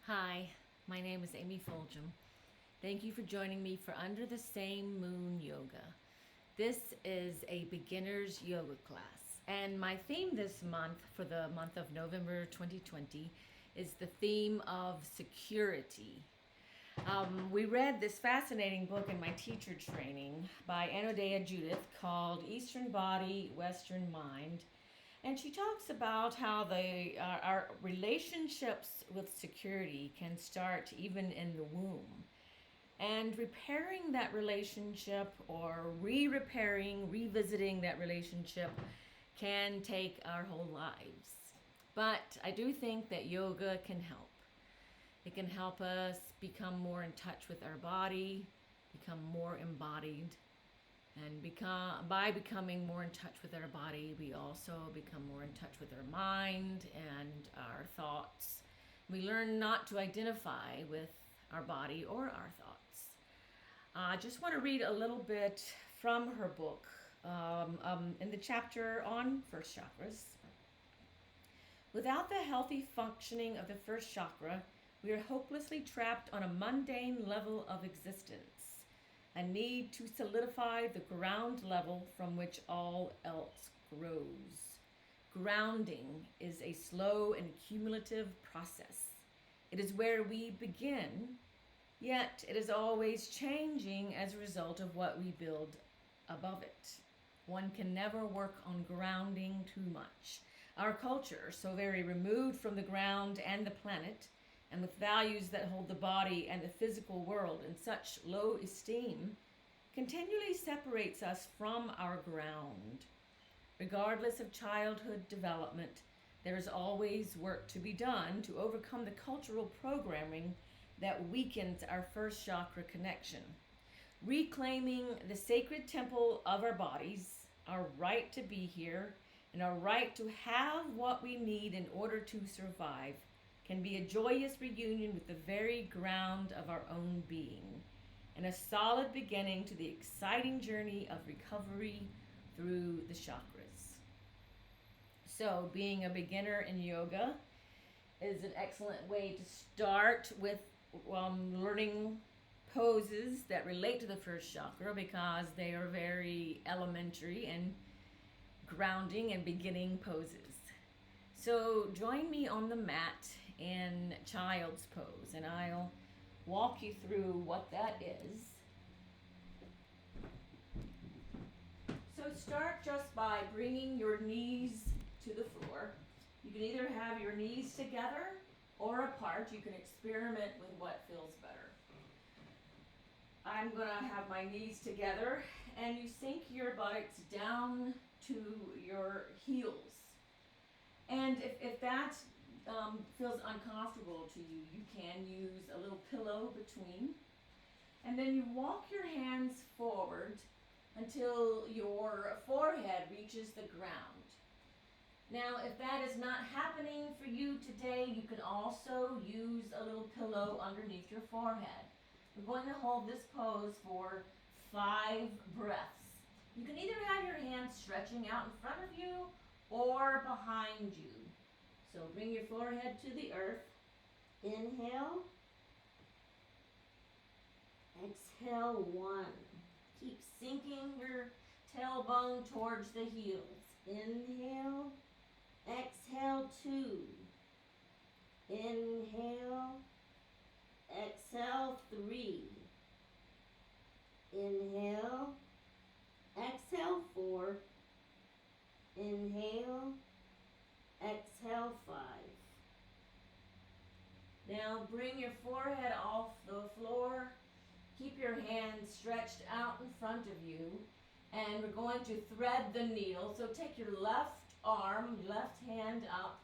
Hi, my name is Amy Fulgham. Thank you for joining me for Under the Same Moon Yoga. This is a beginner's yoga class, and my theme this month, for the month of November 2020, is the theme of security. We read this fascinating book in my teacher training by Anodea Judith called Eastern Body, Western Mind. And she talks about how our relationships with security can start even in the womb. And repairing that relationship or repairing, revisiting that relationship can take our whole lives. But I do think that yoga can help. It can help us become more in touch with our body, become more embodied, and by becoming more in touch with our body, we also become more in touch with our mind and our thoughts. We learn not to identify with our body or our thoughts. I just want to read a little bit from her book in the chapter on first chakras. Without the healthy functioning of the first chakra, we are hopelessly trapped on a mundane level of existence, a need to solidify the ground level from which all else grows. Grounding is a slow and cumulative process. It is where we begin, yet it is always changing as a result of what we build above it. One can never work on grounding too much. Our culture, so very removed from the ground and the planet, and with values that hold the body and the physical world in such low esteem, continually separates us from our ground. Regardless of childhood development, there is always work to be done to overcome the cultural programming that weakens our first chakra connection. Reclaiming the sacred temple of our bodies, our right to be here, and our right to have what we need in order to survive can be a joyous reunion with the very ground of our own being, and a solid beginning to the exciting journey of recovery through the chakras. So, being a beginner in yoga is an excellent way to start with learning poses that relate to the first chakra, because they are very elementary and grounding and beginning poses. So join me on the mat in child's pose, and I'll walk you through what that is. So start just by bringing your knees to the floor. You can either have your knees together or apart. You can experiment with what feels better. I'm going to have my knees together, and you sink your buttocks down to your heels. And if that feels uncomfortable to you, you can use a little pillow between. And then you walk your hands forward until your forehead reaches the ground. Now, if that is not happening for you today, you can also use a little pillow underneath your forehead. We're going to hold this pose for 5 breaths. You can either have your hands stretching out in front of you or behind you. So bring your forehead to the earth. Inhale. Exhale, 1. Keep sinking your tailbone towards the heels. Inhale. Exhale, 2. Inhale. Exhale, 3. Inhale. Exhale, 4. Inhale. Exhale, 5. Now bring your forehead off the floor. Keep your hands stretched out in front of you. And we're going to thread the needle. So take your left arm, left hand up,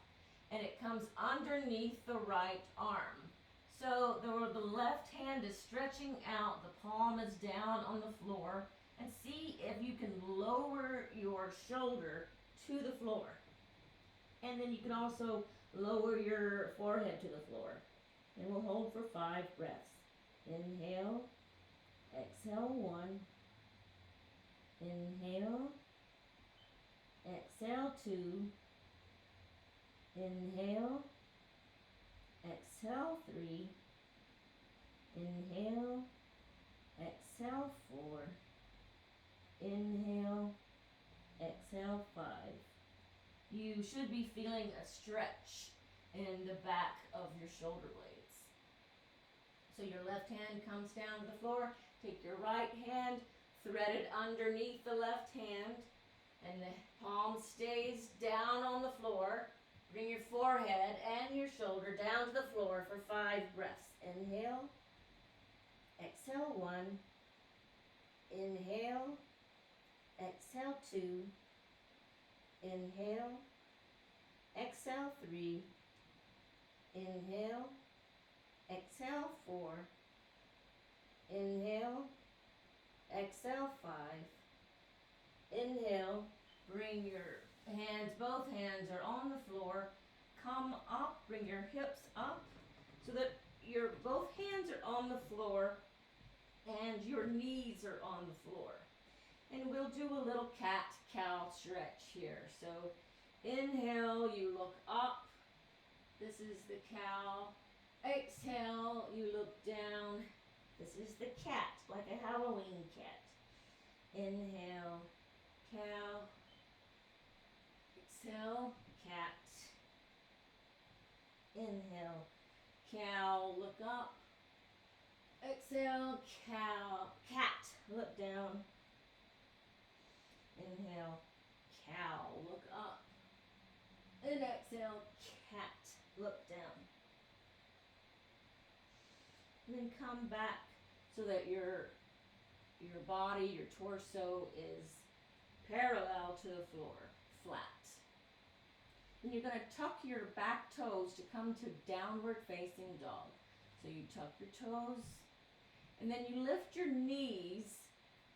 and it comes underneath the right arm. So the left hand is stretching out, the palm is down on the floor, and see if you can lower your shoulder to the floor. And then you can also lower your forehead to the floor. And we'll hold for 5 breaths. Inhale, exhale, 1. Inhale, exhale, 2. Inhale, exhale 3, inhale, exhale 4, inhale, exhale 5. You should be feeling a stretch in the back of your shoulder blades. So your left hand comes down to the floor, take your right hand, thread it underneath the left hand, and the palm stays down on the floor. Bring your forehead and your shoulder down to the floor for 5 breaths. Inhale, exhale 1, inhale, exhale 2, inhale, exhale 3, inhale, exhale 4, inhale, exhale 5, inhale, bring your hands, both hands are on the floor, come up, bring your hips up so that your both hands are on the floor and your knees are on the floor. And we'll do a little cat-cow stretch here. So inhale, you look up, this is the cow. Exhale, you look down, this is the cat, like a Halloween cat. Inhale, cow, exhale, cat, inhale, cow, look up, exhale, cow, cat, look down, inhale, cow, look up, and exhale, cat, look down. And then come back so that your body, your torso is parallel to the floor, flat. And you're going to tuck your back toes to come to downward facing dog. So you tuck your toes, and then you lift your knees,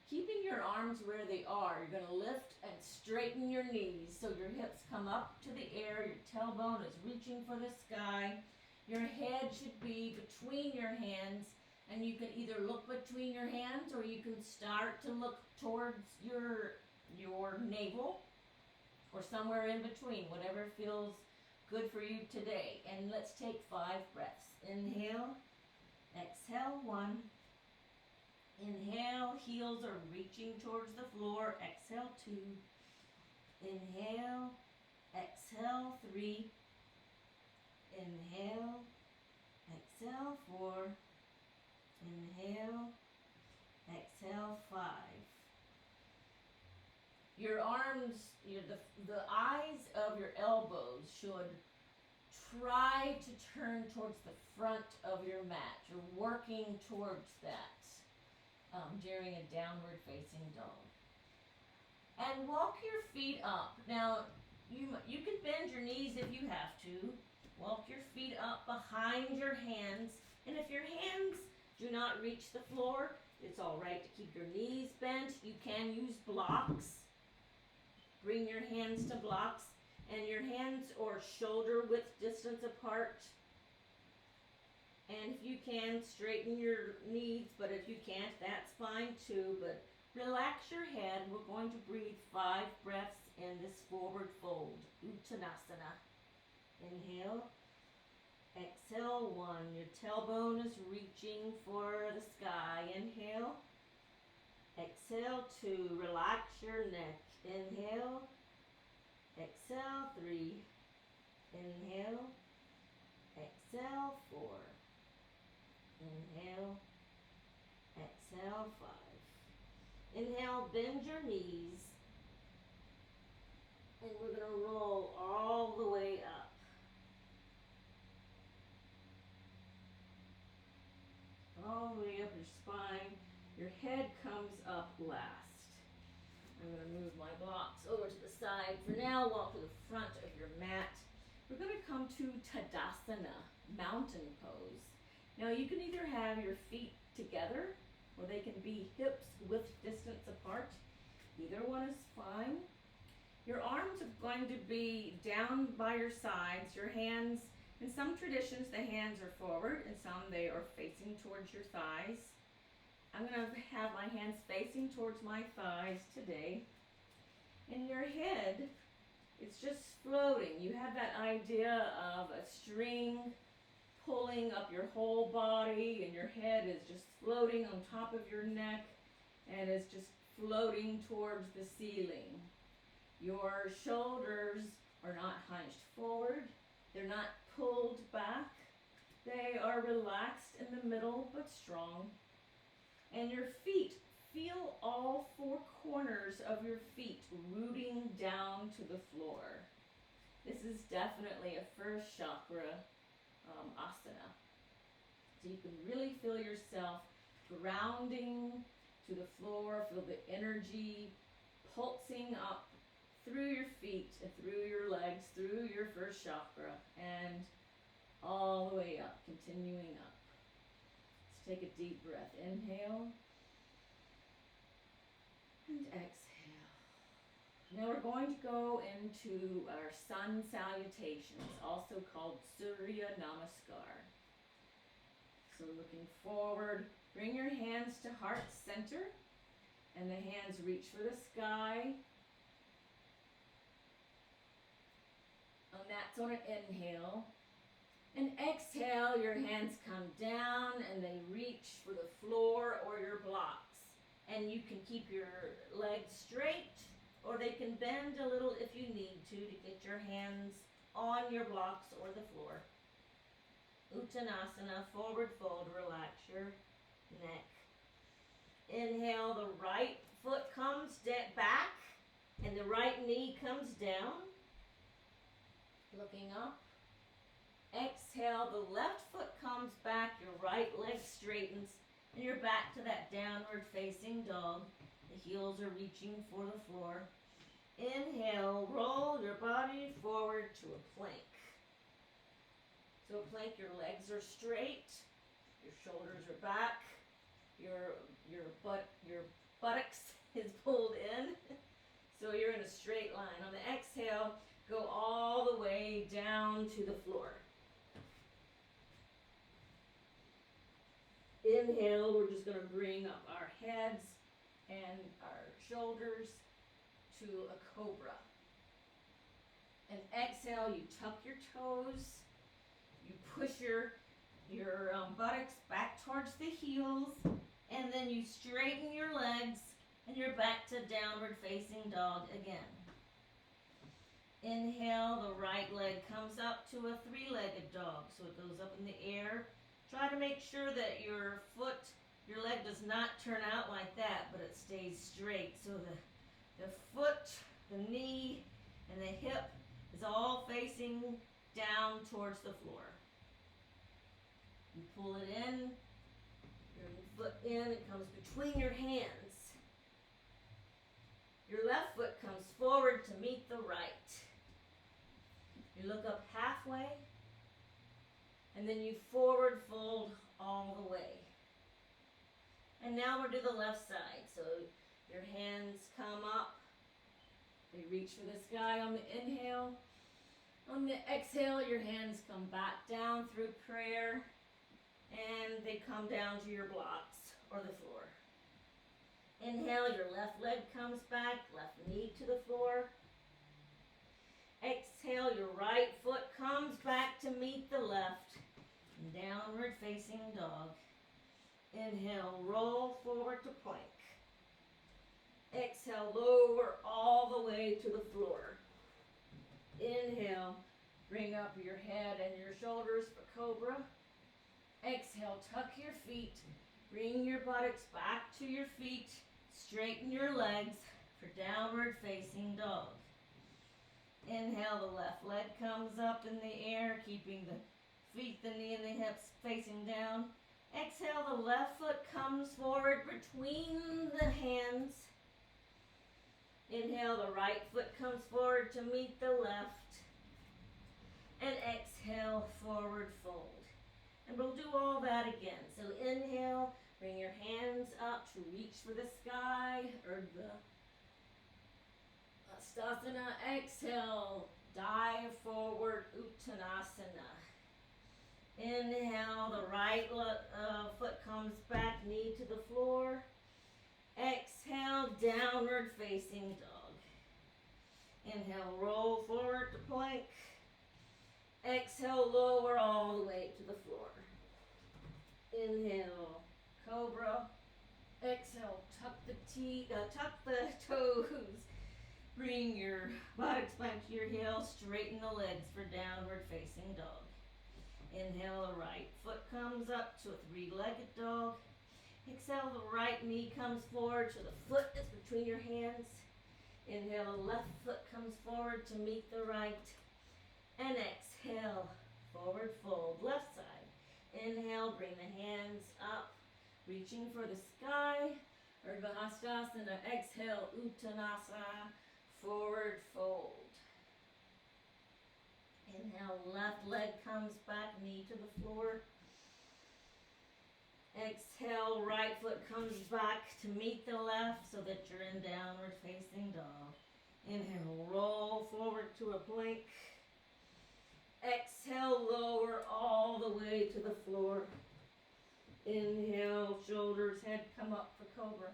keeping your arms where they are. You're going to lift and straighten your knees so your hips come up to the air, your tailbone is reaching for the sky. Your head should be between your hands, and you can either look between your hands or you can start to look towards your navel or somewhere in between, whatever feels good for you today. And let's take 5 breaths. Inhale, exhale 1. Inhale, heels are reaching towards the floor. Exhale 2. Inhale, exhale 3. Inhale, exhale 4, inhale, exhale 5. Your arms, the eyes of your elbows should try to turn towards the front of your mat. You're working towards that during a downward facing dog. And walk your feet up. Now, you can bend your knees if you have to. Walk your feet up behind your hands, and if your hands do not reach the floor, it's all right to keep your knees bent. You can use blocks. Bring your hands to blocks, and your hands or shoulder width distance apart. And if you can, straighten your knees, but if you can't, that's fine too. But relax your head. We're going to breathe 5 breaths in this forward fold, Uttanasana. Inhale, exhale 1. Your tailbone is reaching for the sky. Inhale, exhale 2. Relax your neck. Inhale, exhale 3. Inhale, exhale 4. Inhale, exhale 5. Inhale, bend your knees, and we're going to roll all the way up. All the way up your spine. Your head comes up last. I'm going to move my blocks over to the side. For now, walk to the front of your mat. We're going to come to Tadasana, mountain pose. Now you can either have your feet together or they can be hips width distance apart. Either one is fine. Your arms are going to be down by your sides. Your hands, in some traditions, the hands are forward, and some they are facing towards your thighs. I'm going to have my hands facing towards my thighs today. And your head, it's just floating. You have that idea of a string pulling up your whole body, and your head is just floating on top of your neck and is just floating towards the ceiling. Your shoulders are not hunched forward. They're not pulled back. They are relaxed in the middle but strong. And your feet, feel all four corners of your feet rooting down to the floor. This is definitely a first chakra asana. So you can really feel yourself grounding to the floor, feel the energy pulsing up through your feet and through your legs, through your first chakra, and all the way up, continuing up. Let's take a deep breath. Inhale and exhale. Now we're going to go into our sun salutations, also called Surya Namaskar. So looking forward, bring your hands to heart center, and the hands reach for the sky. And that's on an inhale. And exhale, your hands come down and they reach for the floor or your blocks. And you can keep your legs straight, or they can bend a little if you need to get your hands on your blocks or the floor. Uttanasana, forward fold, relax your neck. Inhale, the right foot comes back and the right knee comes down. Looking up. Exhale, the left foot comes back, your right leg straightens, and you're back to that downward facing dog. The heels are reaching for the floor. Inhale, roll your body forward to a plank. So a plank, your legs are straight, your shoulders are back, your buttocks is pulled in, so you're in a straight line. On the exhale, go all the way down to the floor. Inhale, we're just going to bring up our heads and our shoulders to a cobra. And exhale, you tuck your toes, you push your buttocks back towards the heels, and then you straighten your legs, and you're back to downward facing dog again. Inhale, the right leg comes up to a three-legged dog, so it goes up in the air. Try to make sure that your leg does not turn out like that, but it stays straight. So the foot, the knee, and the hip is all facing down towards the floor. You pull it in, your foot in, it comes between your hands. Your left foot comes forward to meet the right. You look up halfway, and then you forward fold all the way. And now we'll do the left side. So your hands come up, they reach for the sky on the inhale. On the exhale, your hands come back down through prayer, and they come down to your blocks or the floor. Inhale, your left leg comes back, left knee to the floor. Exhale, your right foot comes back to meet the left. Downward facing dog. Inhale, roll forward to plank. Exhale, lower all the way to the floor. Inhale, bring up your head and your shoulders for cobra. Exhale, tuck your feet. Bring your buttocks back to your feet. Straighten your legs for downward facing dog. Inhale, the left leg comes up in the air, keeping the feet, the knee, and the hips facing down. Exhale, the left foot comes forward between the hands. Inhale, the right foot comes forward to meet the left. And exhale, forward fold. And we'll do all that again. So inhale, bring your hands up to reach for the sky or the Dadasana. Exhale, dive forward, Uttanasana. Inhale, the right foot comes back, knee to the floor. Exhale, downward facing dog. Inhale, roll forward to plank. Exhale, lower all the way to the floor. Inhale, cobra. Exhale, tuck the toes. Bring your buttocks back to your heels. Straighten the legs for downward facing dog. Inhale, the right foot comes up to a three-legged dog. Exhale, the right knee comes forward so the foot is between your hands. Inhale, the left foot comes forward to meet the right. And exhale, forward fold, left side. Inhale, bring the hands up, reaching for the sky. Urdhva-hastasana. Exhale, Uttanasana, forward fold. Inhale, left leg comes back, knee to the floor. Exhale, right foot comes back to meet the left so that you're in downward facing dog. Inhale, roll forward to a plank. Exhale, lower all the way to the floor. Inhale, shoulders, head come up for cobra.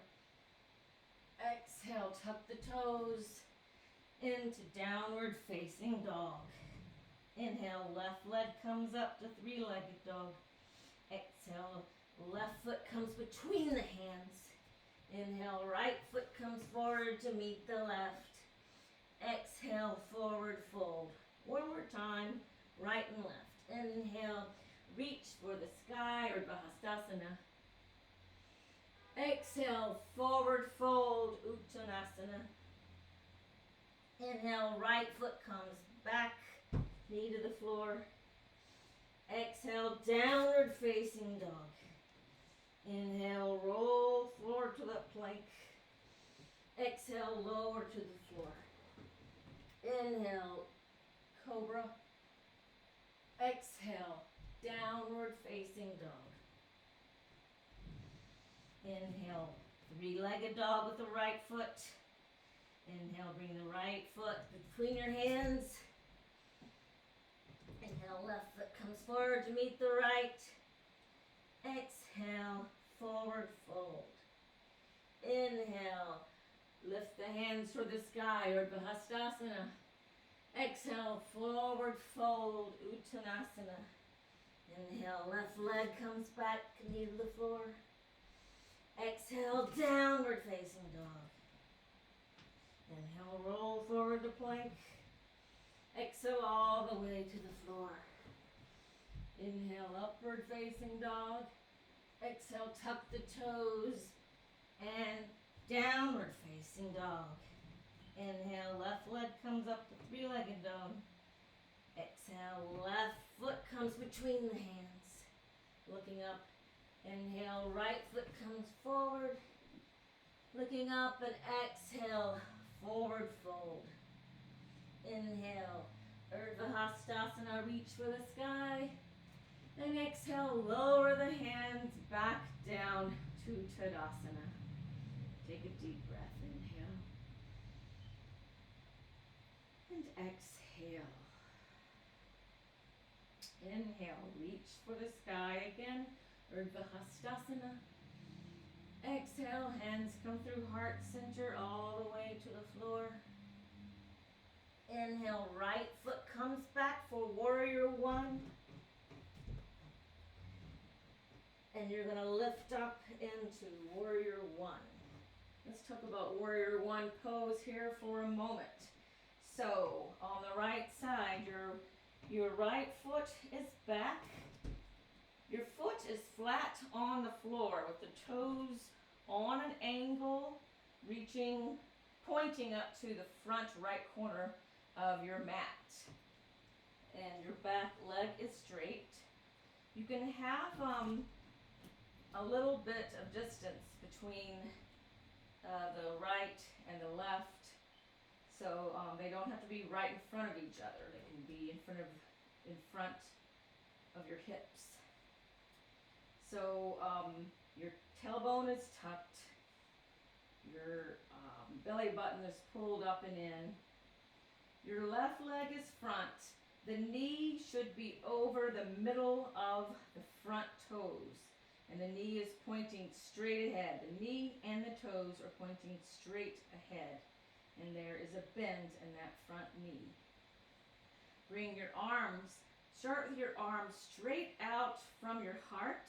Exhale, tuck the toes into downward facing dog. Inhale, left leg comes up to three-legged dog. Exhale, left foot comes between the hands. Inhale, right foot comes forward to meet the left. Exhale, forward fold. One more time, right and left. Inhale, reach for the sky, or Dadasana. Exhale, forward fold, Uttanasana. Inhale, right foot comes back, knee to the floor. Exhale, downward facing dog. Inhale, roll forward to the plank. Exhale, lower to the floor. Inhale, cobra. Exhale, downward facing dog. Inhale, three-legged dog with the right foot. Inhale, bring the right foot between your hands. Inhale, left foot comes forward to meet the right. Exhale, forward fold. Inhale, lift the hands toward the sky, or Bahastasana. Exhale, forward fold, Uttanasana. Inhale, left leg comes back, knee to the floor. Exhale, downward facing dog. Inhale, roll forward to plank. Exhale all the way to the floor. Inhale, upward facing dog. Exhale, tuck the toes and downward facing dog. Inhale, left leg comes up to three-legged dog. Exhale, left foot comes between the hands. Looking up. Inhale, right foot comes forward. Looking up and exhale, forward fold. Inhale, Urdhva-hastasana, reach for the sky. And exhale, lower the hands back down to Tadasana. Take a deep breath, inhale. And exhale. Inhale, reach for the sky again, Urdhva-hastasana. Exhale, hands come through heart center all the way to the floor. Inhale, right foot comes back for warrior one. And you're going to lift up into warrior one. Let's talk about warrior one pose here for a moment. So, on the right side, your right foot is back. Your foot is flat on the floor with the toes on an angle, pointing up to the front right corner of your mat. And your back leg is straight. You can have a little bit of distance between the right and the left, so they don't have to be right in front of each other. They can be in front of your hips. So your tailbone is tucked, your belly button is pulled up and in. Your left leg is front. The knee should be over the middle of the front toes. And the knee is pointing straight ahead. The knee and the toes are pointing straight ahead. And there is a bend in that front knee. Bring your arms Start with your arms straight out from your heart,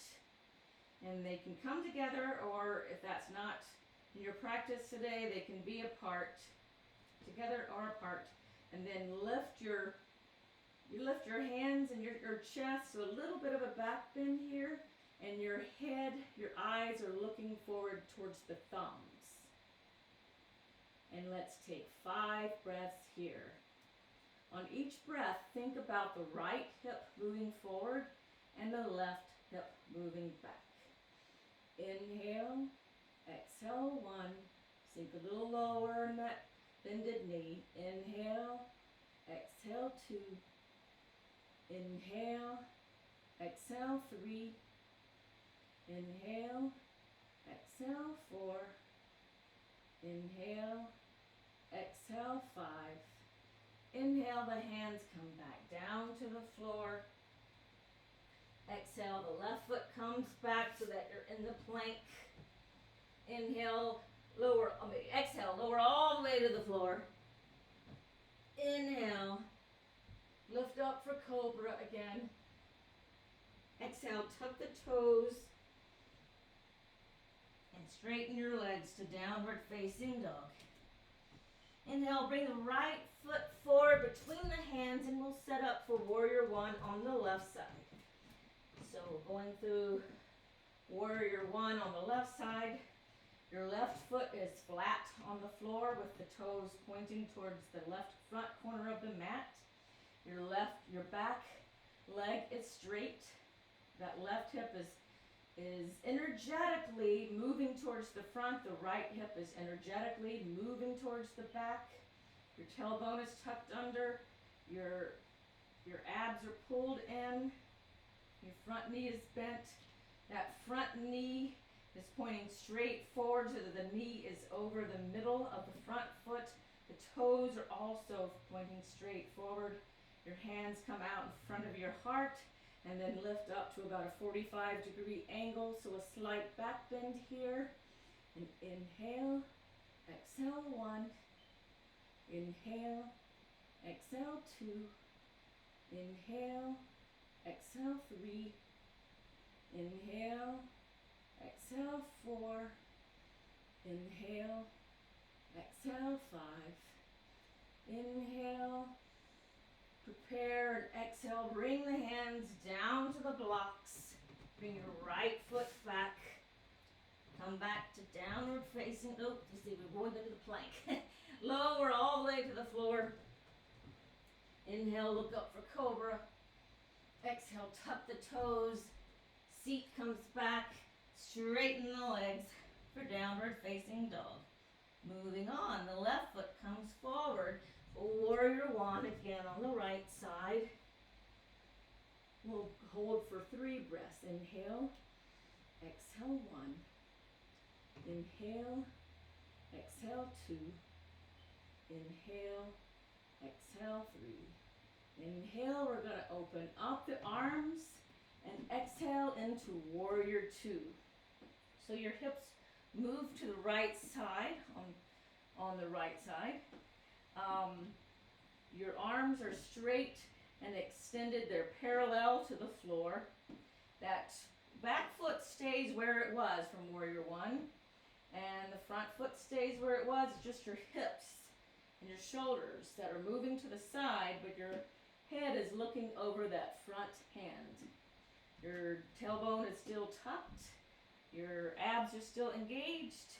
and they can come together, or if that's not in your practice today, they can be apart, together or apart. And then you lift your hands and your chest, so a little bit of a back bend here, and your head, your eyes are looking forward towards the thumbs. And let's take 5 breaths here. On each breath, think about the right hip moving forward and the left hip moving back. Inhale, exhale 1, sink a little lower in that bended knee. Inhale, exhale 2, inhale, exhale 3, inhale, exhale 4, inhale, exhale 5. Inhale, the hands come back down to the floor. Exhale, the left foot comes back so that you're in the plank. Inhale, exhale, lower all the way to the floor. Inhale, lift up for Cobra again. Exhale, tuck the toes and straighten your legs to downward facing dog. Inhale, bring the right foot forward between the hands, and we'll set up for Warrior 1 on the left side. So going through Warrior 1 on the left side, your left foot is flat on the floor with the toes pointing towards the left front corner of the mat. Your back leg is straight. That left hip is energetically moving towards the front. The right hip is energetically moving towards the back. Your tailbone is tucked under. Your abs are pulled in. Your front knee is bent. That front knee is pointing straight forward so that the knee is over the middle of the front foot. The toes are also pointing straight forward. Your hands come out in front of your heart and then lift up to about a 45-degree angle, so a slight back bend here. And inhale, exhale 1, inhale, exhale 2, inhale, exhale 3, inhale, exhale 4, inhale, exhale 5, inhale, prepare and exhale, bring the hands down to the blocks, bring your right foot back, come back to downward facing, you see we're going into the plank, lower all the way to the floor, inhale, look up for Cobra, exhale, tuck the toes, seat comes back, straighten the legs for downward facing dog. Moving on, the left foot comes forward. Warrior 1 again on the right side. We'll hold for 3 breaths. Inhale, exhale 1. Inhale, exhale 2. Inhale, exhale 3. Inhale, we're going to open up the arms and exhale into Warrior 2. So your hips move to the right side, on the right side. Your arms are straight and extended. They're parallel to the floor. That back foot stays where it was from Warrior 1. And the front foot stays where it was. It's just your hips and your shoulders that are moving to the side, but your head is looking over that front hand. Your tailbone is still tucked. Your abs are still engaged.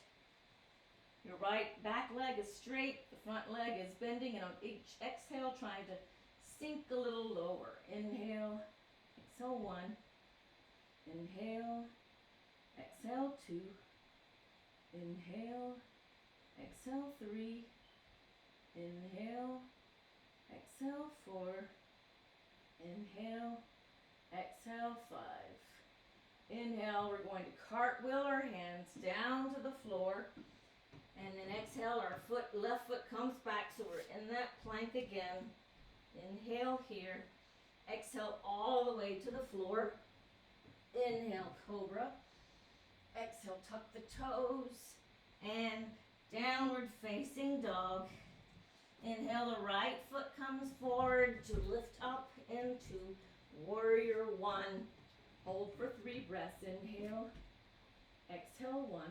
Your right back leg is straight. The front leg is bending. And on each exhale, trying to sink a little lower. Inhale, exhale 1. Inhale, exhale 2. Inhale, exhale 3. Inhale, exhale 4. Inhale, exhale 5. Inhale, we're going to cartwheel our hands down to the floor. And then exhale, our left foot comes back, so we're in that plank again. Inhale here. Exhale all the way to the floor. Inhale, Cobra. Exhale, tuck the toes. And downward facing dog. Inhale, the right foot comes forward to lift up into Warrior one. Hold for 3 breaths. Inhale. Exhale 1.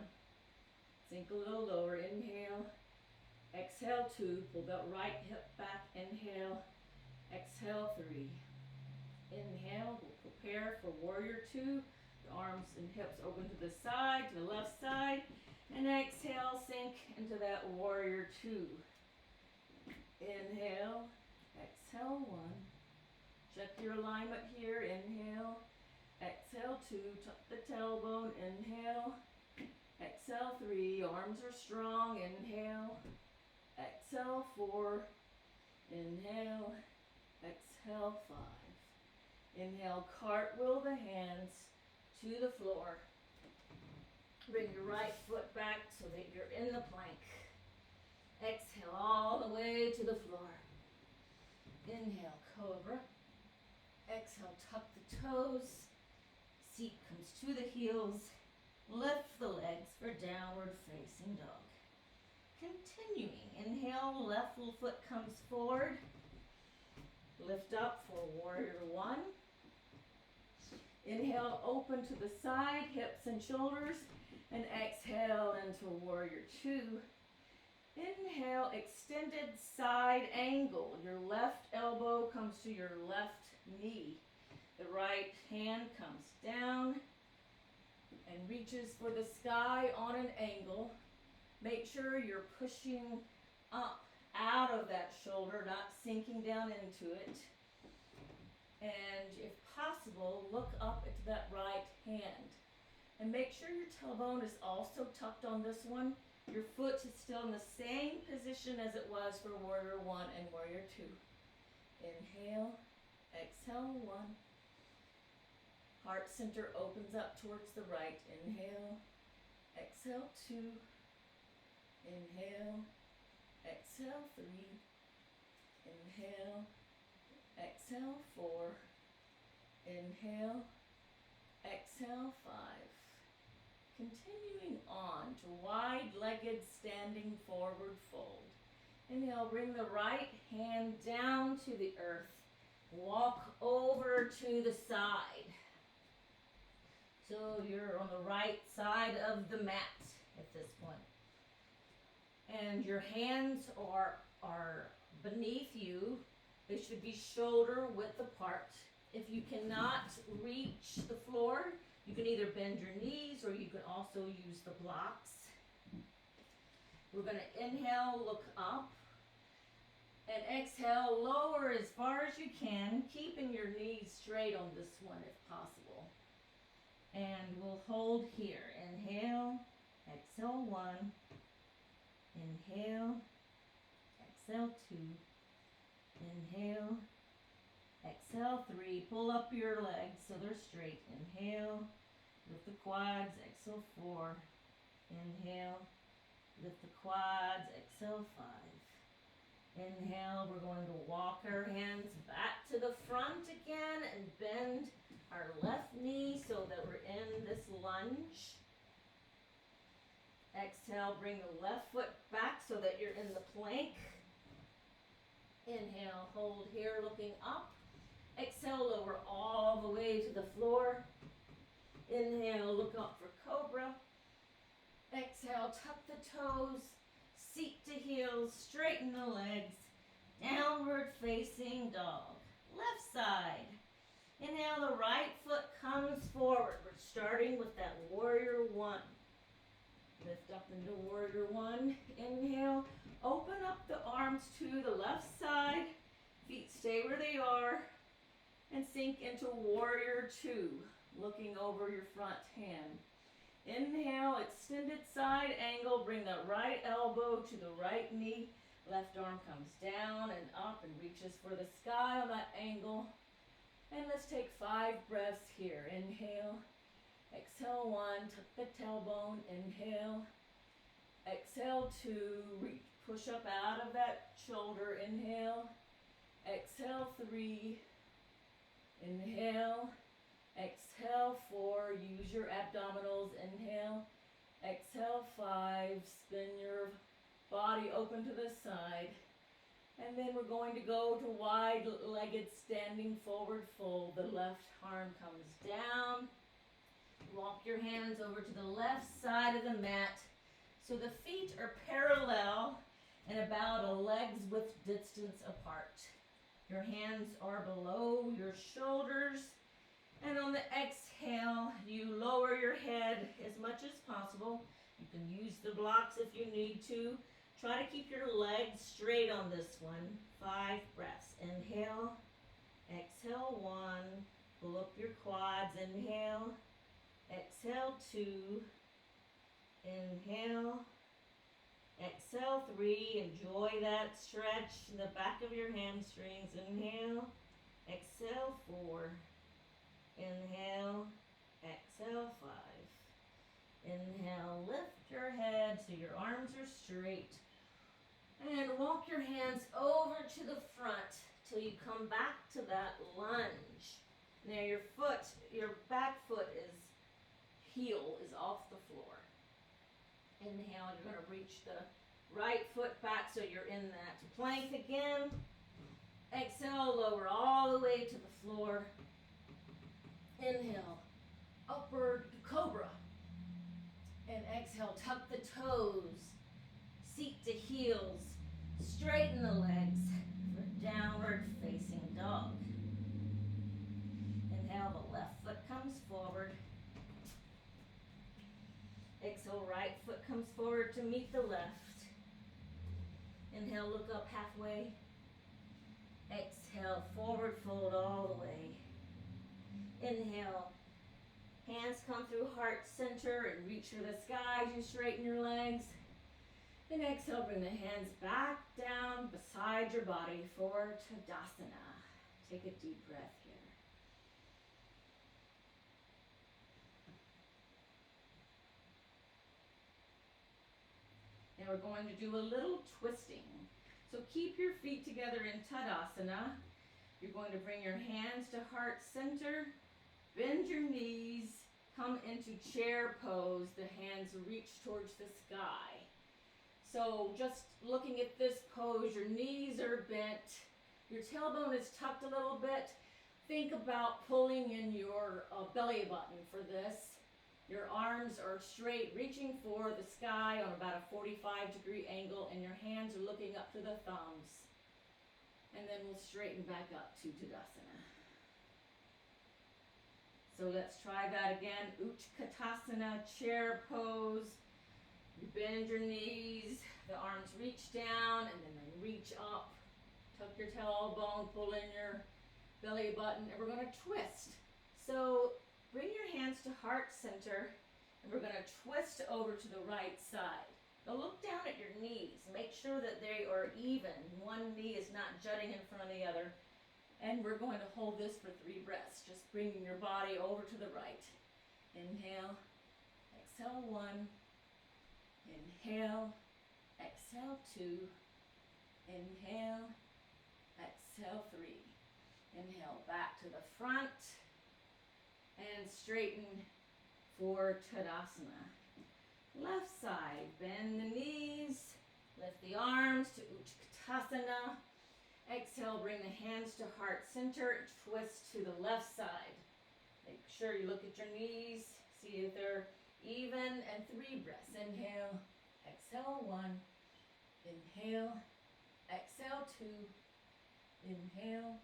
Sink a little lower. Inhale. Exhale 2. Pull that right hip back. Inhale. Exhale 3. Inhale. We'll prepare for warrior 2. The arms and hips open to the side, to the left side. And exhale, sink into that warrior 2. Inhale. Exhale 1. Check your alignment here. Inhale. Exhale 2. Tuck the tailbone. Inhale. Exhale 3. Arms are strong. Inhale. Exhale 4. Inhale. Exhale 5. Inhale, cartwheel the hands to the floor. Bring your right foot back so that you're in the plank. Exhale all the way to the floor. Inhale, cobra. Exhale, tuck the toes. Seat comes to the heels. Lift the legs for downward facing dog. Continuing, inhale, left little foot comes forward. Lift up for warrior 1. Inhale, open to the side, hips and shoulders, and exhale into warrior 2. Inhale, extended side angle. Your left elbow comes to your left knee. The right hand comes down and reaches for the sky on an angle. Make sure you're pushing up out of that shoulder, not sinking down into it. And if possible, look up into that right hand. And make sure your tailbone is also tucked on this one. Your foot is still in the same position as it was for warrior 1 and warrior 2. Inhale, exhale 1. Heart center opens up towards the right. Inhale, exhale 2. Inhale, exhale 3. Inhale, exhale 4. Inhale, exhale 5. Continuing on to wide-legged standing forward fold. Inhale, bring the right hand down to the earth. Walk over to the side. So you're on the right side of the mat at this point. And your hands are beneath you. They should be shoulder width apart. If you cannot reach the floor, you can either bend your knees or you can also use the blocks. We're going to inhale, look up, and exhale, lower as far as you can, keeping your knees straight on this one if possible. And we'll hold here. Inhale, exhale 1. Inhale, exhale 2. Inhale, exhale 3. Pull up your legs so they're straight. Inhale, lift the quads, exhale 4. Inhale, lift the quads, exhale 5. Inhale, we're going to walk our hands back to the front again and bend our left knee so that we're in this lunge. Exhale, bring the left foot back so that you're in the plank. Inhale, hold here, looking up. Exhale, lower all the way to the floor. Inhale, look up for cobra. Exhale, tuck the toes, seat to heels, straighten the legs. Downward facing dog. Left side. Inhale, the right foot comes forward. We're starting with that warrior 1. Lift up into warrior 1. Inhale. Open up the arms to the left side. Feet stay where they are. And sink into warrior 2. Looking over your front hand. Inhale. Extended side angle. Bring the right elbow to the right knee. Left arm comes down and up and reaches for the sky on that angle. And let's take 5 breaths here. Inhale. Exhale 1, tuck the tailbone. Inhale. Exhale 2, reach, push up out of that shoulder. Inhale. Exhale 3. Inhale. Exhale 4. Use your abdominals. Inhale. Exhale 5. Spin your body open to the side. And then we're going to go to wide-legged standing forward fold. The left arm comes down. Walk your hands over to the left side of the mat. So the feet are parallel and about a leg's width distance apart. Your hands are below your shoulders. And on the exhale, you lower your head as much as possible. You can use the blocks if you need to. Try to keep your legs straight on this one. 5 breaths. Inhale. Exhale 1. Pull up your quads. Inhale. Exhale 2. Inhale. Exhale 3. Enjoy that stretch in the back of your hamstrings. Inhale. Exhale 4. Inhale. Exhale 5. Inhale. Lift your head so your arms are straight. And walk your hands over to the front till you come back to that lunge. Now your back foot heel is off the floor. Inhale, you're going to reach the right foot back so you're in that plank again. Exhale, lower all the way to the floor. Inhale, upward cobra. And exhale, tuck the toes, seat to heels, straighten the legs for downward facing dog. Inhale, the left foot comes forward. Exhale, right foot comes forward to meet the left. Inhale, look up halfway. Exhale, forward fold all the way. Inhale, hands come through heart center and reach for the sky as you straighten your legs. And exhale, bring the hands back down beside your body for Tadasana. Take a deep breath here. Now we're going to do a little twisting. So keep your feet together in Tadasana. You're going to bring your hands to heart center, bend your knees, come into chair pose. The hands reach towards the sky. So just looking at this pose, your knees are bent, your tailbone is tucked a little bit. Think about pulling in your belly button for this. Your arms are straight, reaching for the sky on about a 45-degree angle, and your hands are looking up to the thumbs. And then we'll straighten back up to Tadasana. So let's try that again. Uttanasana, chair pose. You bend your knees, the arms reach down, and then they reach up. Tuck your tailbone, pull in your belly button, and we're going to twist. So bring your hands to heart center, and we're going to twist over to the right side. Now look down at your knees. Make sure that they are even. One knee is not jutting in front of the other. And we're going to hold this for 3 breaths, just bringing your body over to the right. Inhale, exhale 1, inhale, exhale 2, inhale, exhale 3. Inhale back to the front and straighten for Tadasana. Left side, bend the knees, lift the arms to Uttanasana. Exhale, bring the hands to heart center, twist to the left side. Make sure you look at your knees, see if they're even, and 3 breaths. Inhale, exhale 1, inhale, exhale 2, inhale,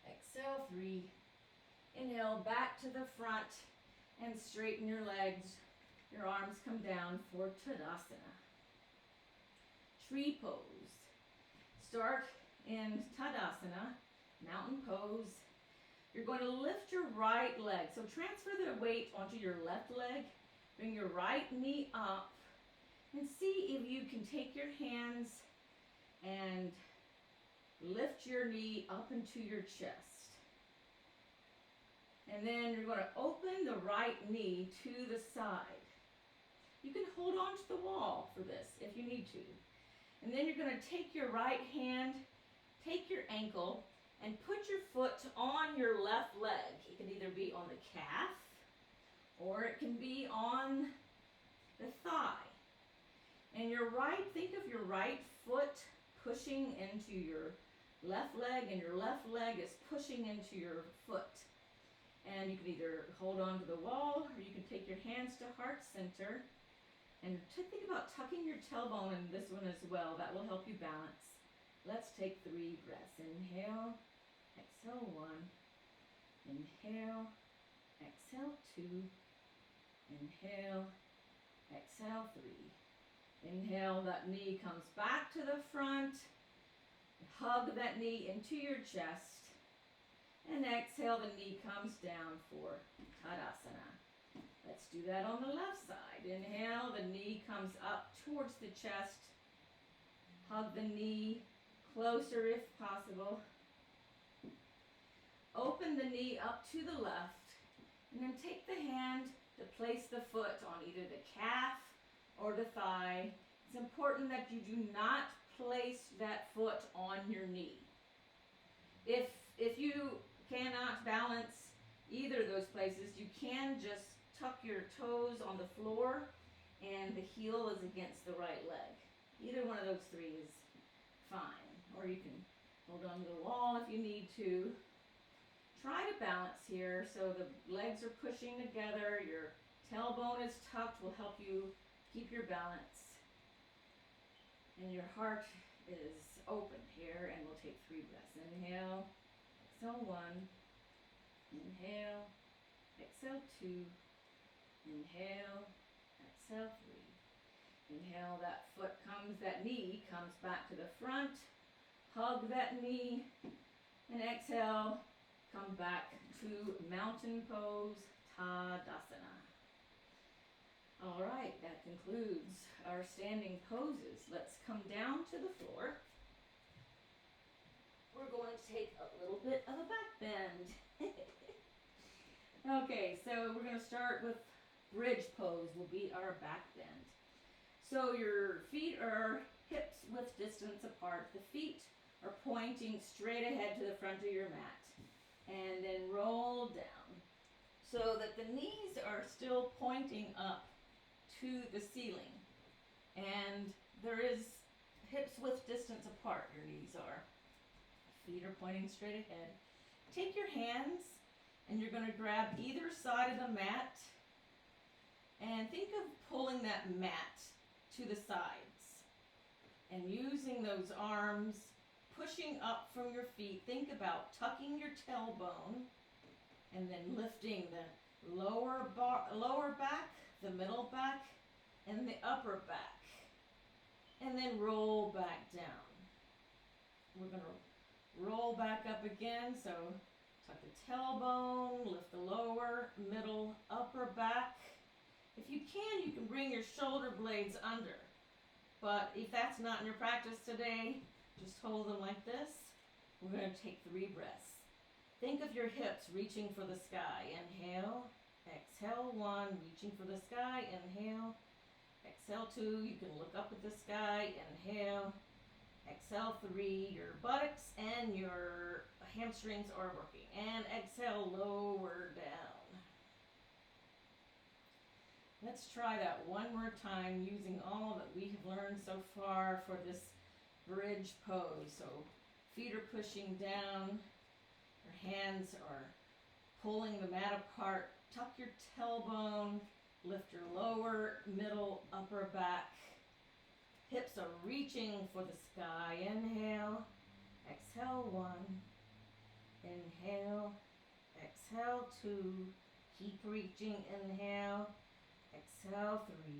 exhale 3. Inhale back to the front and straighten your legs. Your arms come down for Tadasana. Tree pose. Start in Tadasana, mountain pose. You're going to lift your right leg. So transfer the weight onto your left leg. Bring your right knee up and see if you can take your hands and lift your knee up into your chest. And then you're going to open the right knee to the side. You can hold on to the wall for this if you need to. And then you're going to take your right hand, take your ankle, and put your foot on your left leg. It can either be on the calf or it can be on the thigh. And think of your right foot pushing into your left leg, and your left leg is pushing into your foot. And you can either hold on to the wall, or you can take your hands to heart center. And think about tucking your tailbone in this one as well. That will help you balance. Let's take 3 breaths. Inhale, exhale 1. Inhale, exhale 2. Inhale, exhale 3. Inhale, that knee comes back to the front. Hug that knee into your chest. And exhale, the knee comes down for Tadasana. Let's do that on the left side. Inhale, the knee comes up towards the chest. Hug the knee closer if possible. Open the knee up to the left. And then take the hand to place the foot on either the calf or the thigh. It's important that you do not place that foot on your knee. If you cannot balance either of those places, you can just tuck your toes on the floor and the heel is against the right leg. Either one of those 3 is fine. Or you can hold on to the wall if you need to. Try to balance here so the legs are pushing together, your tailbone is tucked, will help you keep your balance. And your heart is open here, and we'll take 3 breaths. Inhale, exhale 1. Inhale, exhale 2. Inhale, exhale 3. Inhale, that knee comes back to the front. Hug that knee. And exhale, come back to mountain pose, Tadasana. All right, that concludes our standing poses. Let's come down to the floor. We're going to take a little bit of a back bend. Okay, so we're going to start with bridge pose will be our back bend. So your feet are hips width distance apart. The feet are pointing straight ahead to the front of your mat. And then roll down so that the knees are still pointing up to the ceiling. And there is hips width distance apart, your knees are. Feet are pointing straight ahead. Take your hands and you're going to grab either side of the mat and think of pulling that mat to the sides and using those arms, pushing up from your feet. Think about tucking your tailbone and then lifting the lower back, the middle back, and the upper back. And then roll back down. We're going to roll back up again. So tuck the tailbone, lift the lower, middle, upper back. If you can bring your shoulder blades under. But if that's not in your practice today, just hold them like this. We're going to take 3 breaths. Think of your hips reaching for the sky. Inhale, exhale 1, reaching for the sky. Inhale, exhale 2. You can look up at the sky. Inhale, exhale 3. Your buttocks and your hamstrings are working. And exhale, lower down. Let's try that one more time using all that we have learned so far for this bridge pose. So feet are pushing down, your hands are pulling the mat apart. Tuck your tailbone, lift your lower, middle, upper back. Hips are reaching for the sky. Inhale, exhale 1. Inhale, exhale 2. Keep reaching. Inhale, exhale 3.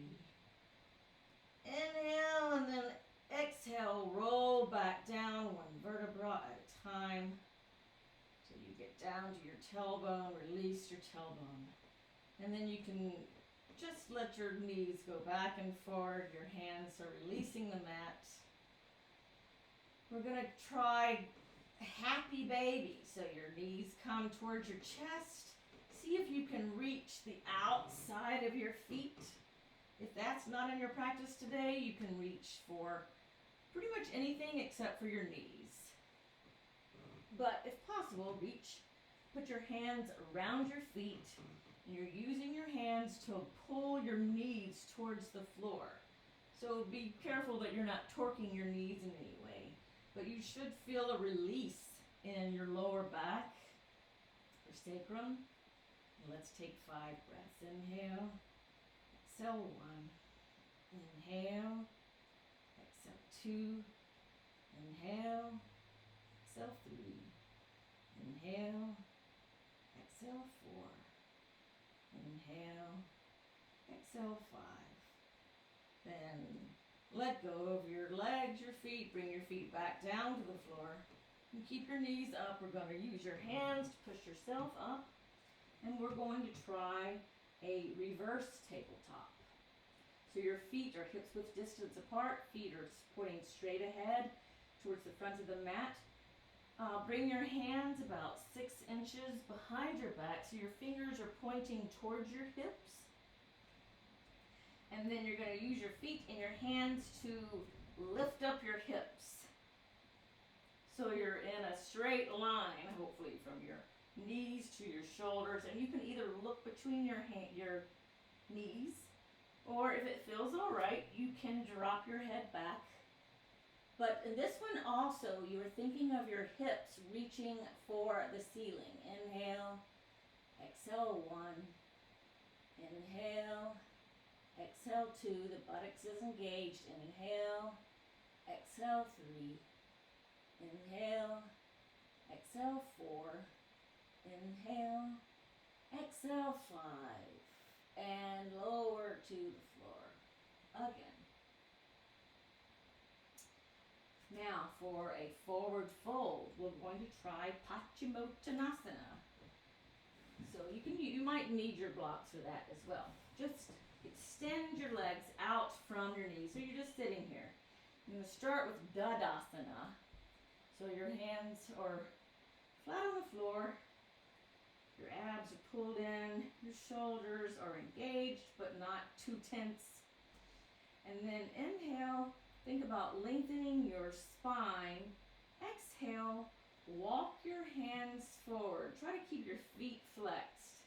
Inhale and then exhale, roll back down 1 vertebra at a time till you get down to your tailbone, release your tailbone. And then you can just let your knees go back and forward, your hands are releasing the mat. We're going to try happy baby, so your knees come towards your chest. See if you can reach the outside of your feet. If that's not in your practice today, you can reach for pretty much anything except for your knees. But if possible, put your hands around your feet, and you're using your hands to pull your knees towards the floor. So be careful that you're not torquing your knees in any way. But you should feel a release in your lower back, your sacrum. Let's take 5 breaths. Inhale, exhale 1. Inhale, exhale 2. Inhale, exhale 3. Inhale, exhale 4. Inhale, exhale 5. Then let go of your legs, your feet. Bring your feet back down to the floor. And keep your knees up. We're going to use your hands to push yourself up. And we're going to try a reverse tabletop. So your feet are hips width distance apart. Feet are pointing straight ahead towards the front of the mat. Bring your hands about 6 inches behind your back so your fingers are pointing towards your hips. And then you're going to use your feet and your hands to lift up your hips. So you're in a straight line, hopefully, from your knees to your shoulders. And you can either look between your knees, or if it feels all right, you can drop your head back. But in this one also, you are thinking of your hips reaching for the ceiling. Inhale, exhale 1. Inhale, exhale 2. The buttocks is engaged. Inhale, exhale 3. Inhale, exhale 4. Inhale, exhale 5. And lower to the floor. Again. Now for a forward fold, we're going to try Uttanasana. So you might need your blocks for that as well. Just extend your legs out from your knees. So you're just sitting here. I'm going to start with Dadasana. So your hands are flat on the floor. Your abs are pulled in. Your shoulders are engaged but not too tense. And then inhale. Think about lengthening your spine. Exhale, walk your hands forward. Try to keep your feet flexed.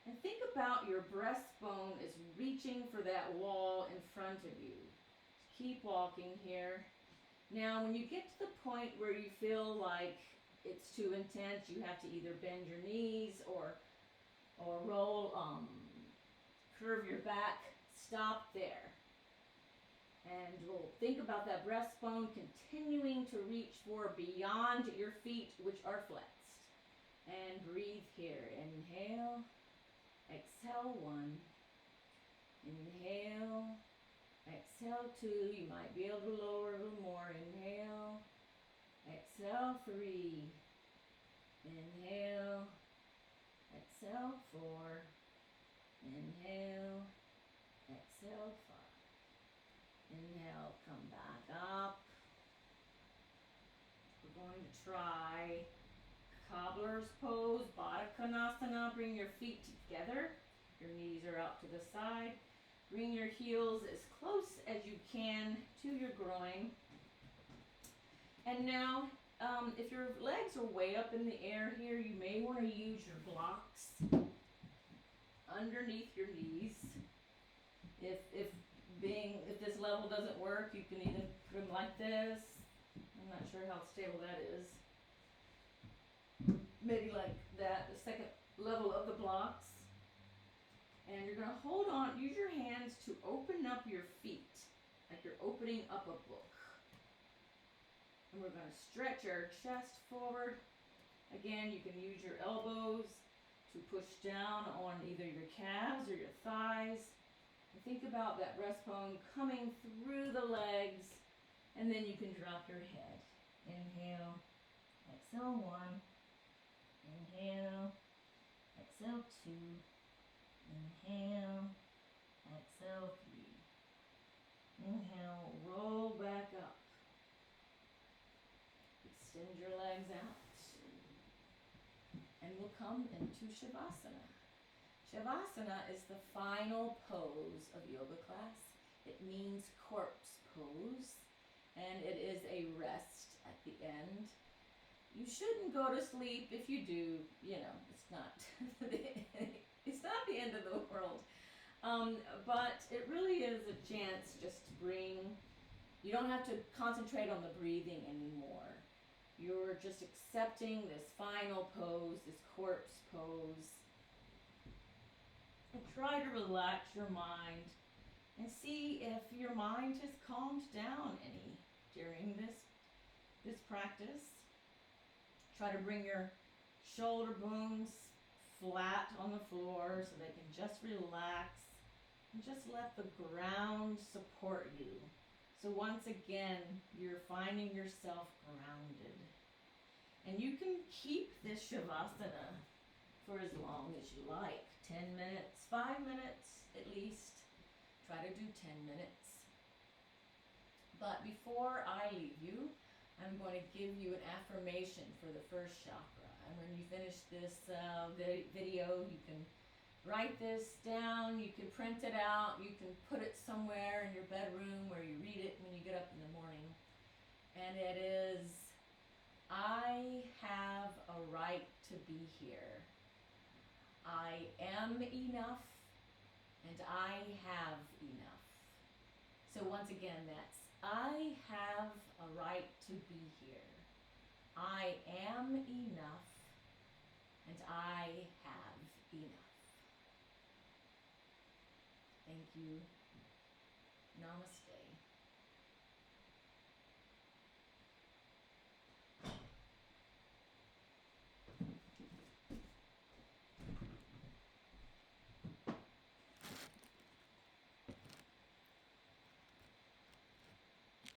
And think about your breastbone is reaching for that wall in front of you. Keep walking here. Now, when you get to the point where you feel like it's too intense, you have to either bend your knees or roll, curve your back. Stop there. And we'll think about that breastbone continuing to reach for beyond your feet, which are flexed. And breathe here. Inhale, exhale 1. Inhale, exhale 2. You might be able to lower a little more. Inhale, exhale 3. Inhale, exhale 4. Inhale, exhale 5. Inhale, come back up. We're going to try Cobbler's pose, Bodakanasana. Bring your feet together. Your knees are out to the side. Bring your heels as close as you can to your groin. And now, if your legs are way up in the air here, you may want to use your blocks underneath your knees. If this level doesn't work, you can even put them like this. I'm not sure how stable that is. Maybe like that, the second level of the blocks. And you're going to hold on, use your hands to open up your feet, like you're opening up a book. And we're going to stretch our chest forward. Again, you can use your elbows to push down on either your calves or your thighs. And think about that breastbone coming through the legs, and then you can drop your head. Inhale, exhale 1. Inhale, exhale 2. Inhale, exhale 3. Inhale, roll back up. Extend your legs out. And we'll come into Savasana. Savasana is the final pose of yoga class. It means corpse pose, and it is a rest at the end. You shouldn't go to sleep. If you do, it's not it's not the end of the world. But it really is a chance just to bring, you don't have to concentrate on the breathing anymore. You're just accepting this final pose, this corpse pose. And try to relax your mind and see if your mind has calmed down any during this practice. Try to bring your shoulder bones flat on the floor so they can just relax and just let the ground support you. So once again, you're finding yourself grounded. And you can keep this shavasana for as long as you like. 10 minutes, 5 minutes at least. Try to do 10 minutes. But before I leave you, I'm going to give you an affirmation for the first chakra. And when you finish this video, you can write this down, you can print it out, you can put it somewhere in your bedroom where you read it when you get up in the morning. And it is, I have a right to be here. I am enough, and I have enough. So once again, that's, I have a right to be here. I am enough, and I have enough. Thank you. Namaste.